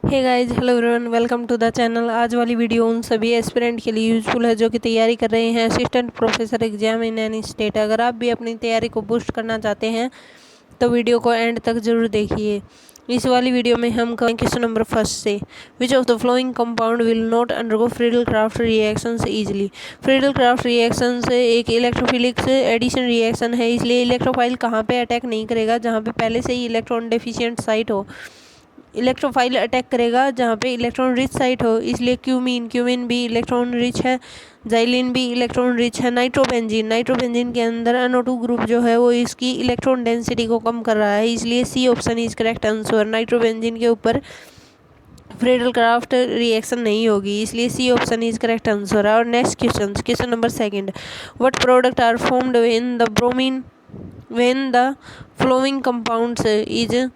Hey guys, hello everyone, welcome to the channel. आज वाली video उन सभी एस्पिरेंट के लिए यूज़फुल है जो कि तैयारी कर रहे हैं assistant professor exam in any state. अगर आप भी अपनी तैयारी को बूस्ट करना चाहते हैं तो वीडियो को एंड तक जरूर देखिए। इस वाली वीडियो में हम करेंगे क्वेश्चन नंबर फर्स्ट से, which of the flowing compound will not undergo Friedel craft reactions easily. Friedel craft reactions एक इलेक्ट्रोफिलिक एडिशन रिएक्शन है, इसलिए इलेक्ट्रोफाइल कहाँ पे अटैक नहीं करेगा जहाँ पे पहले से ही इलेक्ट्रॉन डेफिशिएंट साइट हो। इलेक्ट्रोफाइल अटैक करेगा जहाँ पे इलेक्ट्रॉन रिच साइट हो, इसलिए क्यूमीन भी इलेक्ट्रॉन रिच है, जाइलिन भी इलेक्ट्रॉन रिच है। नाइट्रोबेंजीन के अंदर NO2 ग्रुप जो है वो इसकी इलेक्ट्रॉन डेंसिटी को कम कर रहा है, इसलिए C option is correct answer. Nitrobenzene के ऊपर फ्रीडल क्राफ्ट रिएक्शन नहीं होगी, इसलिए C option is correct answer. और next question number second, what product are formed when the flowing compounds is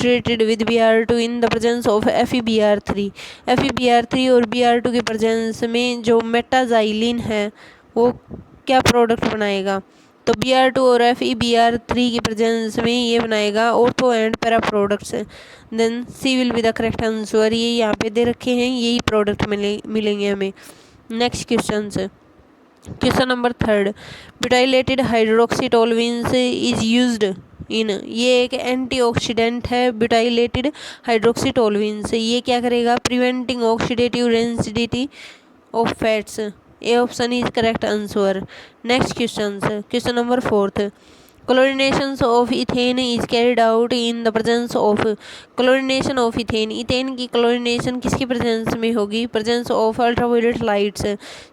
treated with Br2 in the presence of FeBr3। FeBr3 और Br2 के presence में जो मेटाजाइलिन है वो क्या प्रोडक्ट बनाएगा? तो Br2 और FeBr3 की प्रेजेंस में ये बनाएगा ortho and para products. Then C will be the correct answer. ये यहाँ पे दे रखे हैं, यही प्रोडक्ट मिलेंगे हमें। Next question number third, butylated hydroxy toluenes is used in. ये एक एंटीऑक्सीडेंट है, ब्यूटाइलेटेड हाइड्रोक्सी टोलुइन्स। ये क्या करेगा? Preventing oxidative rancidity of fats. A option is correct answer. Next question number fourth, chlorination of ethane is carried out in the presence of. Chlorination of ethane, ethane की chlorination किसकी presence में होगी? Presence of ultraviolet lights.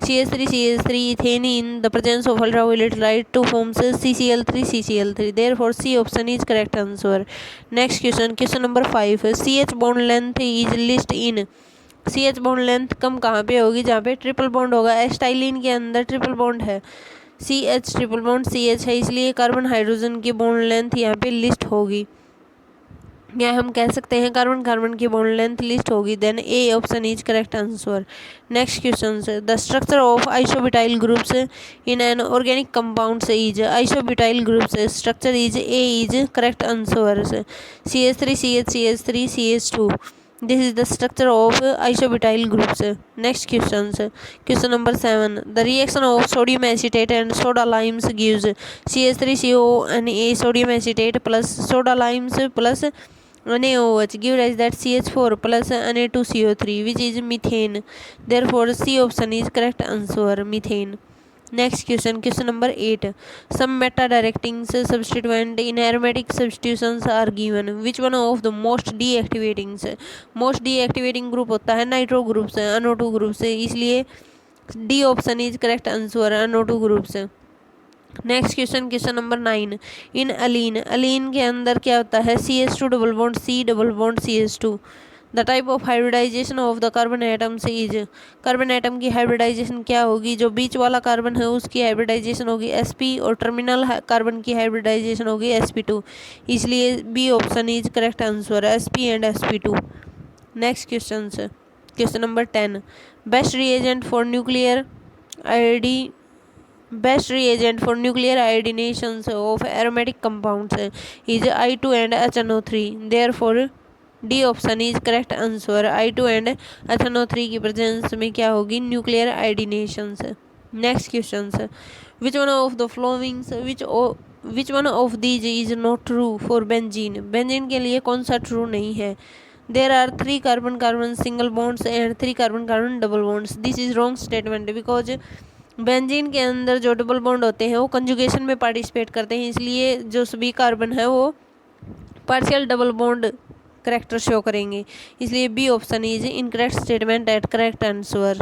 CH3 ethane in the presence of ultraviolet light to forms CCl3। Therefore C option is correct answer. Next question number 5, CH bond length is least in. CH bond length कम कहाँ पे होगी? जहाँ पे triple bond होगा। Acetylene के अंदर triple bond है, CH triple bond CH है, इसलिए कार्बन हाइड्रोजन की बॉन्ड लेंथ यहाँ पे लिस्ट होगी, या हम कह सकते हैं कार्बन कार्बन की बॉन्ड लेंथ लिस्ट होगी। Then A option is correct answer. Next question, the structure of isobutyl groups in an organic compound is. Isobutyl groups structure is A is correct answer. CH3 CH2। This is the structure of isobutyl groups. Next question number 7, the reaction of sodium acetate and soda limes gives CH3CONA sodium acetate plus soda limes plus NaOH give rise that CH4 plus Na2CO3 which is methane. Therefore C option is correct answer, methane. Next question number 8, some meta-directing substituent in aromatic substitutions are given. Which one of the most deactivating group होता है nitro group से, NO2 group से, इसलिए D option is correct answer, NO2 group से। Next question number 9, in allene के अंदर क्या होता है? CH2 double bond C double bond CH2। The type of hybridization of the carbon atom से इज। कार्बन एटम की हाइब्रिडाइजेशन क्या होगी? जो बीच वाला कार्बन है उसकी हाइब्रिडाइजेशन होगी sp और टर्मिनल कार्बन की हाइब्रिडाइजेशन होगी sp2, इसलिए B option is correct answer, sp and sp2। Next question number 10, best reagent for nuclear iodination of aromatic compounds is I2 and HNO3. Therefore D option is correct answer. I2 and HNO3 की presence में क्या होगी? Nuclear iodination. Next question, which one of these is not true for benzene. Benzene के लिए कौन सा true नहीं है? There are 3 carbon carbon single bonds and 3 carbon carbon double bonds. This is wrong statement because benzene के अंदर जो double bond होते हैं वो कंजुगेशन में पार्टिसिपेट करते हैं, इसलिए जो सभी कार्बन है वो partial double bond character show करेंगे, इसलिए B option is incorrect statement at correct answer.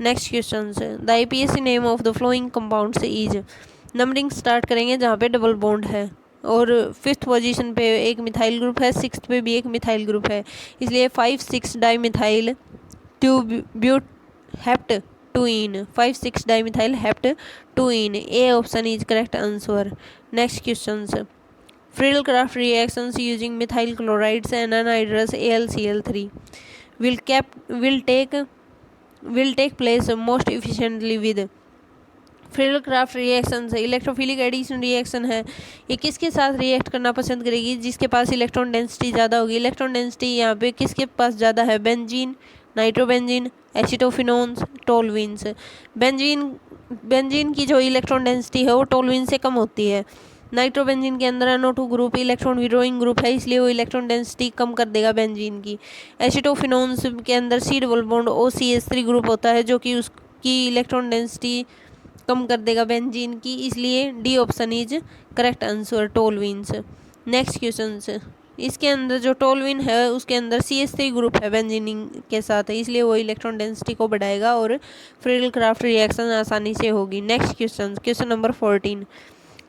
Next question, the IPAC name of the flowing compounds is. Numbering start करेंगे जहाँ पे डबल बॉन्ड है, और 5th पोजीशन पे एक मिथाइल ग्रुप है, 6th पे भी एक मिथाइल ग्रुप है, इसलिए 5,6 dimethyl heptyne 5,6 dimethyl heptyne. A option is correct answer. Next question, Friedel Crafts reactions using methyl chlorides and anhydrous AlCl3 will take place most efficiently with। Friedel Crafts reaction है, electrophilic addition reaction है। ये किसके साथ react करना पसंद करेगी? जिसके पास electron density ज़्यादा होगी। इलेक्ट्रॉन डेंसिटी यहाँ पे किसके पास ज़्यादा है? Benzene, nitrobenzene, acetophenones, toluenes. Benzene की जो इलेक्ट्रॉन डेंसिटी है वो टोलुइन से कम होती है। नाइट्रोबेंजीन के अंदर NO2 group electron withdrawing group है, इसलिए वो इलेक्ट्रॉन डेंसिटी कम कर देगा बेंजीन की। एसिटोफिनोन्स के अंदर C double bond OCH3 group होता है, जो कि उसकी इलेक्ट्रॉन डेंसिटी कम कर देगा बेंजीन की, इसलिए D option is correct answer, toluenes. Next question, इसके अंदर जो टोलुइन है उसके अंदर CH3 ग्रुप है बेंजीन के साथ है, इसलिए वो इलेक्ट्रॉन डेंसिटी को बढ़ाएगा और फ्रीडल क्राफ्ट रिएक्शन आसानी से होगी। Next question number 14,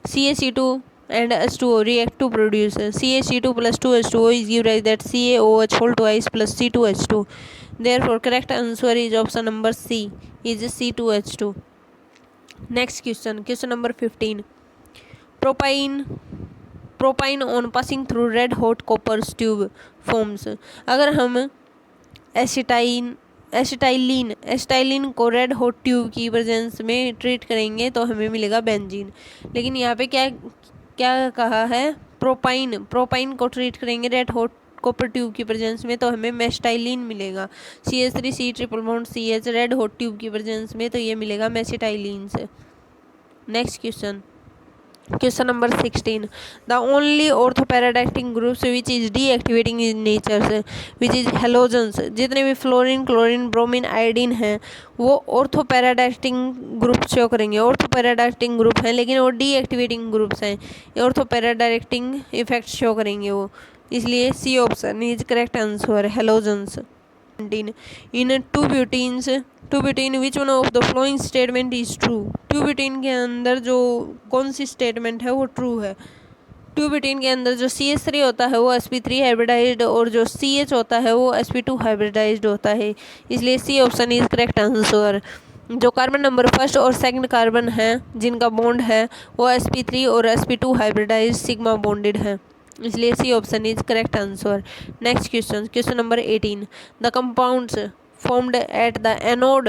CaC2 and H2O react to produce CaC2 plus 2H2O is give rise that CaOH whole twice plus C2H2. Therefore, correct answer is option number C, is C2H2. Next question number 15. Propine on passing through red hot copper tube forms. अगर हम acetylene को red hot tube की presence में treat करेंगे तो हमें मिलेगा benzene. लेकिन यहाँ पे क्या कहा है? प्रोपाइन को ट्रीट करेंगे रेड हॉट कॉपर ट्यूब की प्रेजेंस में तो हमें मेस्टाइलिन मिलेगा। CH3C triple bond CH red hot tube की प्रेजेंस में तो ये मिलेगा मेसिटाइलिन से। Next question number 16. The only orthoparadiacting groups which is deactivating in nature, which is halogens. जितने भी फ्लोरीन, क्लोरीन, ब्रोमीन, आयोडीन हैं वो ऑर्थोपैराडाक्टिंग ग्रुप शो करेंगे। ऑर्थोपैराडाक्टिंग ग्रुप हैं लेकिन वो डीएक्टिवेटिंग ग्रुप्स हैं, ऑर्थोपैराडाक्टिंग इफेक्ट शो करेंगे वो, इसलिए C option is correct answer, halogens. In two butene which one of the following statement is true? Two butene के अंदर जो कौन सी स्टेटमेंट है वो ट्रू है? टू ब्यूटीन के अंदर जो CH3 होता है वो sp3 हाइब्रिडाइज्ड और जो CH होता है वो sp2 हाइब्रिडाइज्ड होता है, इसलिए C option is correct answer. जो कार्बन नंबर फर्स्ट और सेकंड कार्बन है जिनका बॉन्ड है वो sp3 और sp2 हाइब्रिडाइज्ड सिग्मा बॉन्डेड है, इसलिए C option is correct answer. Next question number 18. The compounds formed at the anode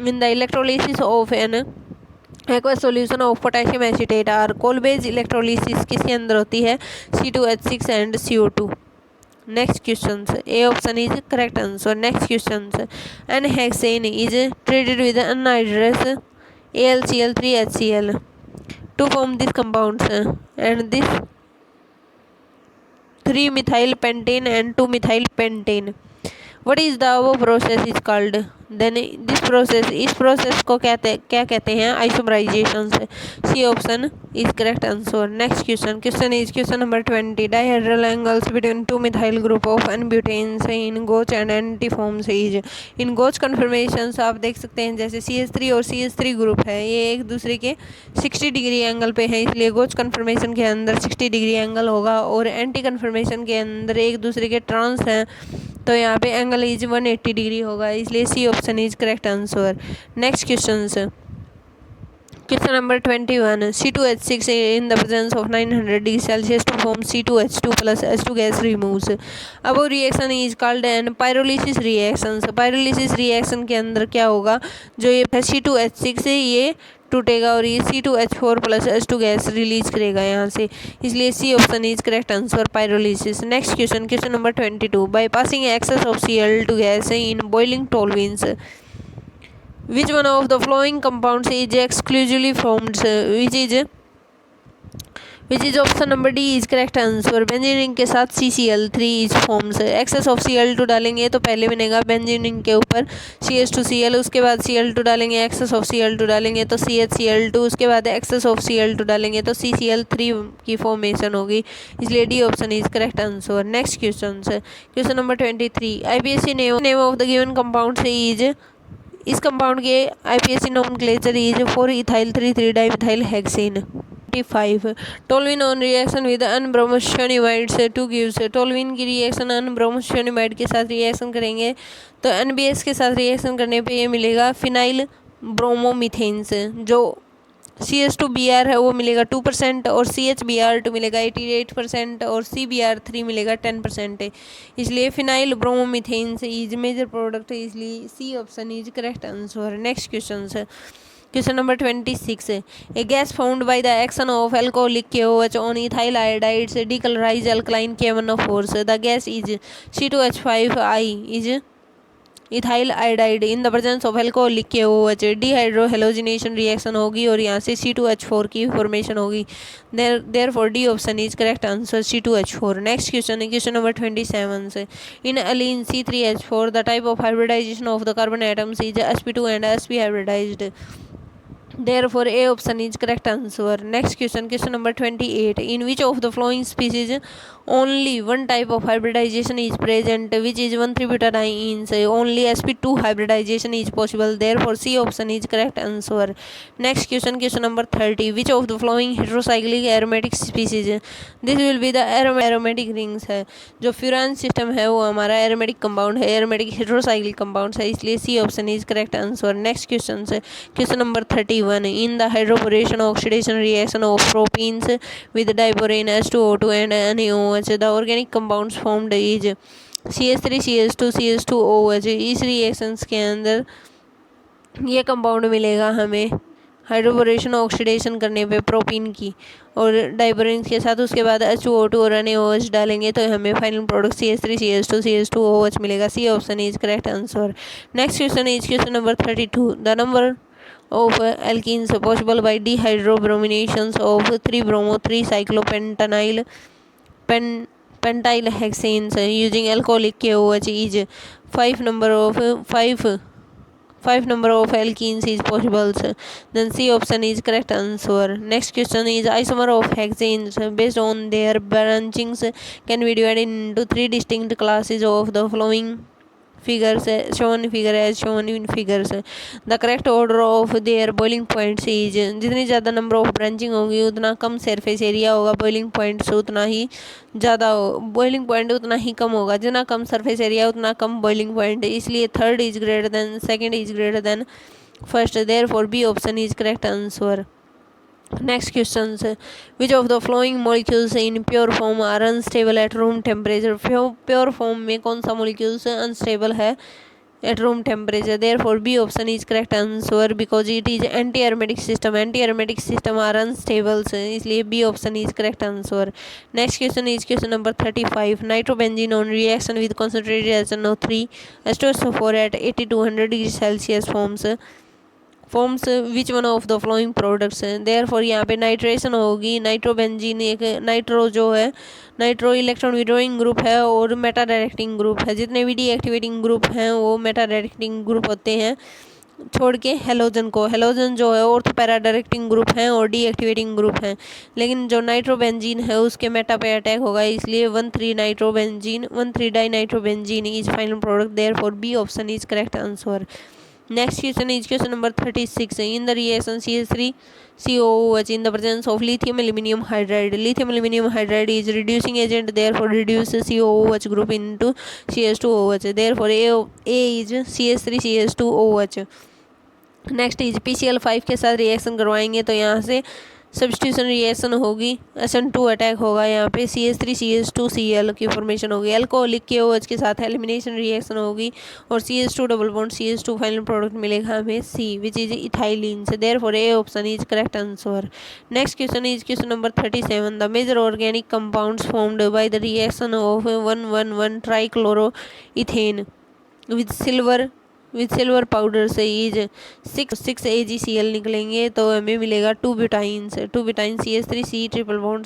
in the electrolysis of an aqueous solution of potassium acetate are Kolbe's electrolysis किसके अंदर होती है? C2H6 and CO2. Next questions, A option is correct answer. Next questions, N-hexane is treated with anhydrous AlCl3HCl to form these compounds and this 3-methyl pentane and 2-methyl pentane. What is the above process is called? Then this process, इस process को क्या कहते हैं? Isomerization से। C option is correct answer. Next question number 20. Dihedral angles between 2-methyl group of n-butenes in gauche and antiforms is. इन gauche conformations आप देख सकते हैं, जैसे CH3 और CH3 ग्रुप है ये एक दूसरे के 60 डिग्री एंगल पे है, इसलिए गोच कन्फर्मेशन के अंदर 60 डिग्री एंगल होगा और एंटी कन्फर्मेशन के अंदर एक दूसरे के ट्रांस हैं तो यहाँ पे एंगल इज 180 डिग्री होगा, इसलिए C option is correct answer. Next question number 21. C2H6 in the presence of 900 degree Celsius to form C2H2 plus H2 gas removes. अब वो reaction is called an pyrolysis reaction. Pyrolysis reaction के अंदर क्या होगा? जो ये C2H6 है ये टूटेगा और ये C2H4 plus H2 gas release करेगा यहाँ से, इसलिए C option is correct answer, pyrolysis. Next question number 22. By passing excess of Cl2 gas in boiling toluenes which one of the following compounds is exclusively formed? which is option number D is correct answer. Benzene ring के साथ CCl3 is forms. Access of Cl2 डालेंगे तो पहले बनेगा benzene ring के ऊपर CH2Cl, उसके बाद Cl2 डालेंगे, एक्सेस ऑफ Cl2 डालेंगे तो CHCl2, उसके बाद एक्सेस ऑफ Cl2 डालेंगे तो CCl3 की फॉर्मेशन होगी, इसलिए D option is correct answer. Next question number 23. IPSC name of the given compound is. इस कंपाउंड के IPSC nomenclature is 4-ethyl-3,3-dimethyl-hexane. 25. Toluene on reaction with N bromosuccinimides to gives. Toluene की reaction N bromosuccinimide के साथ reaction करेंगे तो NBS के साथ reaction करने पे ये मिलेगा फिनाइल ब्रोमोमिथेन्स। जो CH2Br है वो मिलेगा 2% और CHBr2 मिलेगा 88% और CBr3 मिलेगा 10%, इसलिए phenyl bromomethanes is major product, इसलिए C option is correct answer. Next Question number 26. A gas formed by the action of alcoholic KOH on ethyl iodides decolorize alkaline K1O4. The gas is C2H5I is ethyl iodide in the presence of alcoholic KOH. Dehydrohalogenation reaction होगी और यहाँ से C2H4 की formation होगी. Therefore D option is correct answer, C2H4. Next question, question number 27. In alene C3H4, the type of hybridization of the carbon atoms is sp2 and sp hybridized. Therefore A option is correct answer. Next question, question number 28. In which of the following species only one type of hybridization is present, which is 1,3-butadienes? Only sp2 hybridization is possible. Therefore C option is correct answer. Next question, question number 30. Which of the following heterocyclic aromatic species, this will be the aromatic rings है. जो furan system है वो हमारा aromatic compound है, aromatic heterocyclic compound है, इसलिए C option is correct answer. Next question है question number 31. In the hydroboration oxidation reaction of propenes with diborane H2O2 and NaOH the organic compounds formed is CH3 CH2 CH2OH. इस reactions के अंदर ये compound मिलेगा हमें hydroboration oxidation करने पे propene की और डाइबोरेन के साथ. उसके बाद H2O2 और NaOH डालेंगे तो हमें final product CH3 CH2 CH2OH मिलेगा. C option is correct answer. Next question is question number 32. The number of alkenes possible by dehydrobrominations of 3-bromo-3-cyclopentanil pentyl hexanes using alcoholic KOH is 5 number of alkenes is possible. Then C option is correct answer. Next question is isomer of hexanes based on their branchings can be divided into 3 distinct classes of the following figures shown in figure as shown in figures. The correct order of their boiling points is, जितनी ज़्यादा number of branching होगी उतना कम surface area होगा, boiling points उतना ही ज़्यादा boiling point उतना ही कम होगा. जितना कम सरफेस एरिया उतना कम बॉइलिंग पॉइंट, इसलिए third is greater than second is greater than first. Therefore B option is correct answer. Next questions. Which of the following molecules in pure form are unstable at room temperature? Pure form में कौन सा molecules unstable है at room temperature? Therefore B option is correct answer because it is anti-aromatic system. Anti-aromatic system are unstable, इसलिए B option is correct answer. Next question is question number 35. Nitrobenzene on reaction with concentrated HNO3 H2SO4 at 80 to 100 degrees Celsius forms which one of the following products हैं. Therefore यहाँ पे nitration होगी. Nitrobenzene एक nitro जो है nitro electron withdrawing group है और Meta directing group है. जितने भी डीएक्टिवेटिंग ग्रुप हैं वो मेटा डायरेक्टिंग ग्रुप होते हैं छोड़ के हेलोजन को. हेलोजन जो है ऑर्थो पैरा डायरेक्टिंग ग्रुप हैं और डीएक्टिवेटिंग ग्रुप हैं. लेकिन जो नाइट्रोबेंजीन है उसके मेटा पे अटैक होगा, इसलिए 1,3 dinitrobenzene is final product. Therefore B option is correct answer. Next question is question number 36. In the reaction CH3COOH in the presence of lithium aluminium hydride. Lithium aluminium hydride is reducing agent, therefore reduce COOH group into CH2OH. Therefore A is CH3CH2OH. Next is PCl5 के साथ reaction करवाएंगे तो यहाँ से substitution reaction होगी, SN2 attack होगा, यहाँ पे CH3CH2Cl की फॉर्मेशन होगी. अल्कोहलिक KOH के साथ एलिमिनेशन रिएक्शन होगी और CH2 double bond CH2 final product मिलेगा हमें C विच इज इथाइलिन से. Therefore A option is correct answer. Next question is question number 37. The major organic compounds formed by the reaction of 1,1,1 trichloroethane with silver powder से is 6 AgCl निकलेंगे तो हमें मिलेगा 2 ब्यूटाइंस CH3C triple bond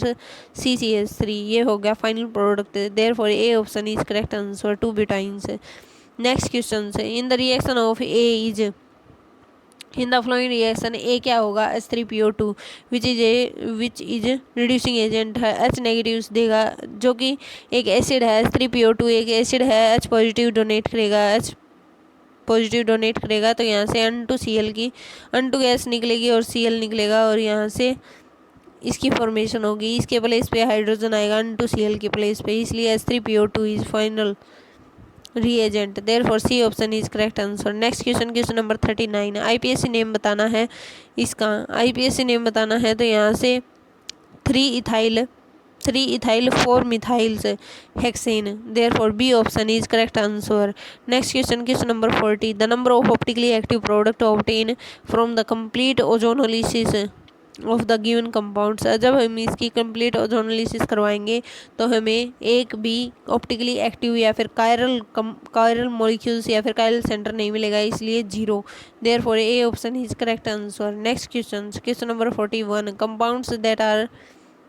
CCH3. ये हो गया final product. Therefore A option is correct answer 2 butynes. Next question है in the reaction of A is in the flowing reaction A क्या होगा H3PO2 which is reducing agent है. H negative देगा जो कि एक एसिड है. H3PO2 एक एसिड है, H पॉजिटिव डोनेट करेगा तो यहाँ से N2 गैस निकलेगी और Cl निकलेगा और यहाँ से इसकी फॉर्मेशन होगी. इसके प्लेस पे हाइड्रोजन आएगा N2Cl के प्लेस पे, इसलिए H3PO2 is final reagent. Therefore C option is correct answer. Next question number 39. IPSC name बताना है इसका. IPSC नेम बताना है तो यहाँ से 3 ethyl 3 ethyl 4 methyls hexane. Therefore B option is correct answer. Next question, question number 40. The number of optically active product obtained from the complete ozonolysis of the given compounds. जब हम इसकी complete ozonolysis करवाएंगे तो हमें एक भी optically active या फिर कायरल मॉलिक्यूल्स या फिर कायरल सेंटर नहीं मिलेगा, इसलिए 0। Therefore A option is correct answer. Next question, question number 41। Compounds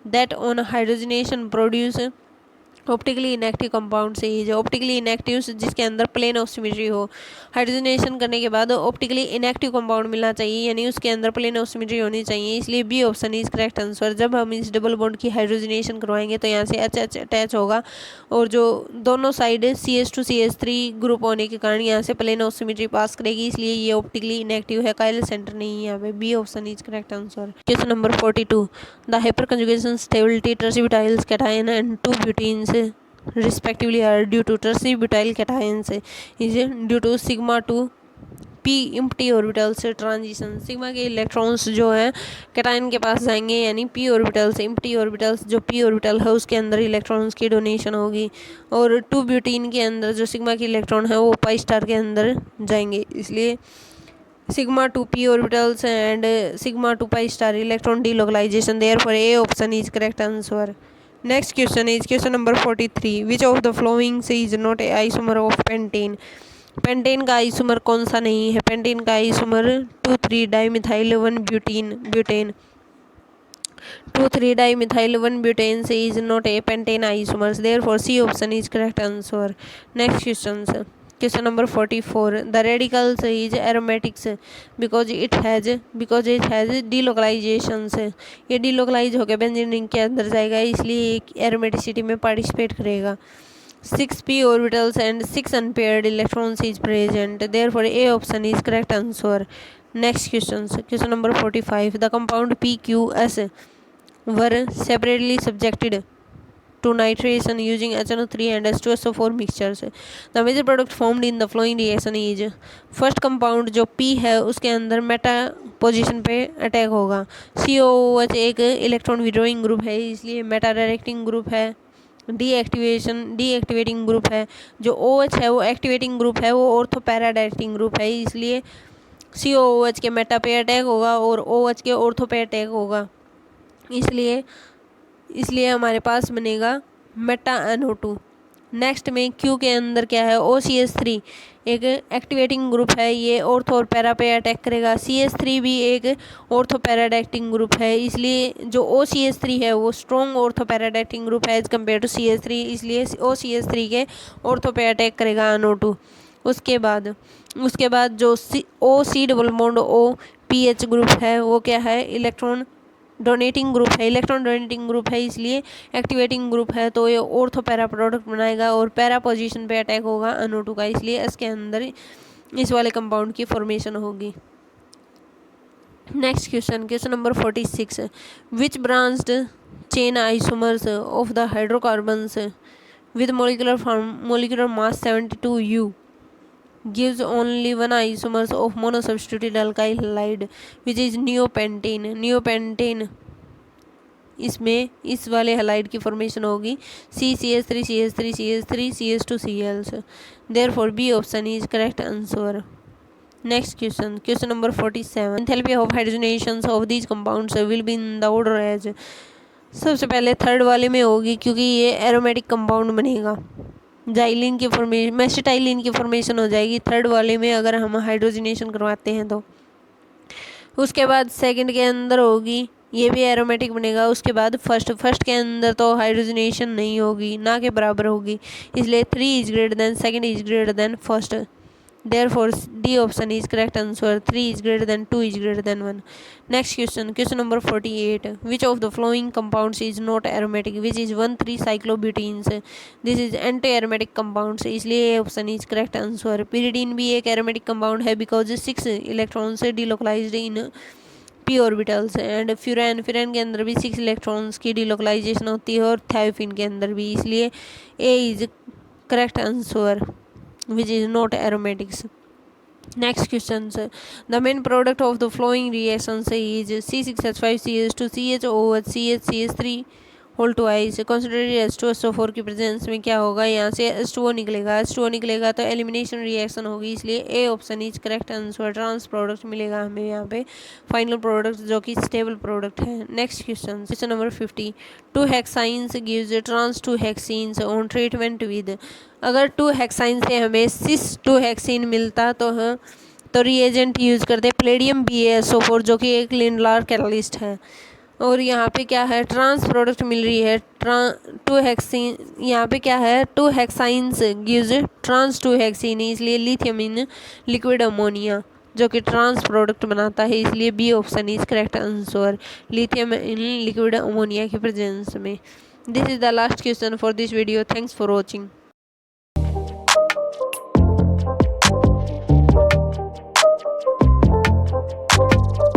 that on hydrogenation produce optically inactive compound से ही, जो ऑप्टिकली इनएक्टिव जिसके अंदर प्लेन ऑफ सिमेट्री हो, हाइड्रोजनेशन करने के बाद ऑप्टिकली इनएक्टिव कंपाउंड मिलना चाहिए, यानी उसके अंदर प्लेन ऑफ सिमेट्री होनी चाहिए, इसलिए B option is correct answer. जब हम इस डबल बॉन्ड की हाइड्रोजनेशन करवाएंगे तो यहाँ से एच अटैच होगा और जो दोनों साइड CH2CH3 ग्रुप होने के कारण यहाँ से प्लेन ऑफ सिमेट्री पास करेगी, इसलिए ये ऑप्टिकली इनएक्टिव है, कायरल सेंटर नहीं है यहाँ पे। B option is correct answer. Question number 42। The hyperconjugation stability tert butyl cation and 2 butenes respectively are due to tertiary cations is due to sigma to p empty orbitals transition। Sigma के electrons जो है cation के पास जाएंगे, यानी p orbitals empty orbitals जो p orbital है उसके अंदर इलेक्ट्रॉन्स की डोनेशन होगी, और 2 ब्यूटीन के अंदर जो सिग्मा के इलेक्ट्रॉन है वो पाई स्टार के अंदर जाएंगे, इसलिए sigma to p orbitals and sigma to pi star electron delocalization। Therefore A option is correct answer। Next question is question number 43। Which of the following is not a isomer of pentane? Pentane का isomer कौन सा नहीं है? Pentane का isomer 2,3 dimethyl 1 butane 2,3 dimethyl 1 butane से is not a pentane isomers। Therefore C option is correct answer। Next questions, question number 44। The radicals is aromatics because it has delocalizations। ये delocalize होकर benzene ring के अंदर जाएगा, इसलिए aromaticity में participate करेगा। 6p orbitals and 6 unpaired electrons is present। Therefore A option is correct answer। Next questions, question number 45। The compound PQS were separately subjected to nitration using HNO3 and H2SO4 mixtures। The major product formed in the following reaction is। First compound जो P है उसके अंदर Meta position पे attack होगा। COOH एक electron withdrawing group है, इसलिए Meta directing group है। डीएक्टिवेटिंग ग्रुप है। जो OH है वो एक्टिवेटिंग ग्रुप है, वो ऑर्थो पैरा डायरेक्टिंग ग्रुप है, इसलिए COOH के मेटा पे अटैक होगा और OH के ऑर्थो पे अटैक होगा, इसलिए हमारे पास बनेगा मेटा NO2। नेक्स्ट में Q के अंदर क्या है? OCH3 एक एक्टिवेटिंग ग्रुप है, ये ऑर्थो और पैरा पे अटैक करेगा। CH3 भी एक ऑर्थो पैराडाक्टिंग ग्रुप है, इसलिए जो OCH3 है वो स्ट्रॉन्ग ऑर्थो पैराडाक्टिंग ग्रुप है एज कम्पेयर टू CH3, इसलिए OCH3 के ऑर्थो पे अटैक करेगा NO2। उसके बाद जो OC double bond OPH group है वो क्या है? इलेक्ट्रॉन डोनेटिंग ग्रुप है, इसलिए एक्टिवेटिंग ग्रुप है, तो ये ऑर्थो पैरा प्रोडक्ट बनाएगा और पैरा पोजीशन पे अटैक होगा NO2 का, इसलिए इसके अंदर इस वाले कंपाउंड की फॉर्मेशन होगी। Next question, question number 46। Which branched chain isomers of the hydrocarbons with molecular mass 72U gives only one isomers of monosubstituted alkyl halide which is neopentane। इसमें इस वाले हलाइड की फॉर्मेशन होगी CCH3CH3CH3CH2Cls। Therefore B option is correct answer. Next question, question number 47। Enthalpy of hydrogenations of these compounds will be in the order as. सबसे पहले third वाले में होगी क्योंकि ये एरोमेटिक कंपाउंड बनेगा। जाइलिन की फॉर्मेशन मेसिटाइलिन की फॉर्मेशन हो जाएगी थर्ड वाले में अगर हम हाइड्रोजनेशन करवाते हैं तो। उसके बाद सेकंड के अंदर होगी, ये भी एरोमेटिक बनेगा। उसके बाद फर्स्ट के अंदर तो हाइड्रोजनेशन नहीं होगी, ना के बराबर होगी, इसलिए 3 is greater than second is greater than first. Therefore D option is correct answer। 3 is greater than 2 is greater than 1। Next question, question number 48। Which of the following compounds is not aromatic? Which is 1,3-cyclobutenes। This is anti-aromatic compounds, इसलिए option is correct answer। pyridine भी एक aromatic compound है because 6 electrons delocalized in p orbitals and furan के अंदर भी 6 electrons की delocalization होती है और thiopine के अंदर भी, इसलिए A is correct answer which is not aromatics। Next questions, the main product of the following reactions is C6H5CH2 CHOH CH CH3 hold to ice. Concentrated H2SO4 की प्रेजेंस में क्या होगा, यहाँ से H2O निकलेगा, H2O निकलेगा तो एलिमिनेशन रिएक्शन होगी, इसलिए A option is correct answer. Trans product मिलेगा हमें यहाँ पे, फाइनल प्रोडक्ट जो कि स्टेबल प्रोडक्ट है। Next question number 50। 2 hexynes gives trans 2 hexenes on treatment with. अगर 2 हेक्साइन से हमें सिस 2 हेक्सीन मिलता तो रिएजेंट यूज करते प्लेडियम BaSO4 जो कि एक लिंडलार कैटलिस्ट है। और यहाँ पे क्या है, ट्रांस प्रोडक्ट मिल रही है 2 हेक्सीन, यहाँ पे क्या है 2 हेक्साइंस गिव्स ट्रांस 2 हेक्सीन, इसलिए लिथियम इन लिक्विड अमोनिया जो कि ट्रांस प्रोडक्ट बनाता है, इसलिए B option is correct answer, lithium in liquid ammonia की प्रेजेंस में। This is the last question for this video. Thanks for watching.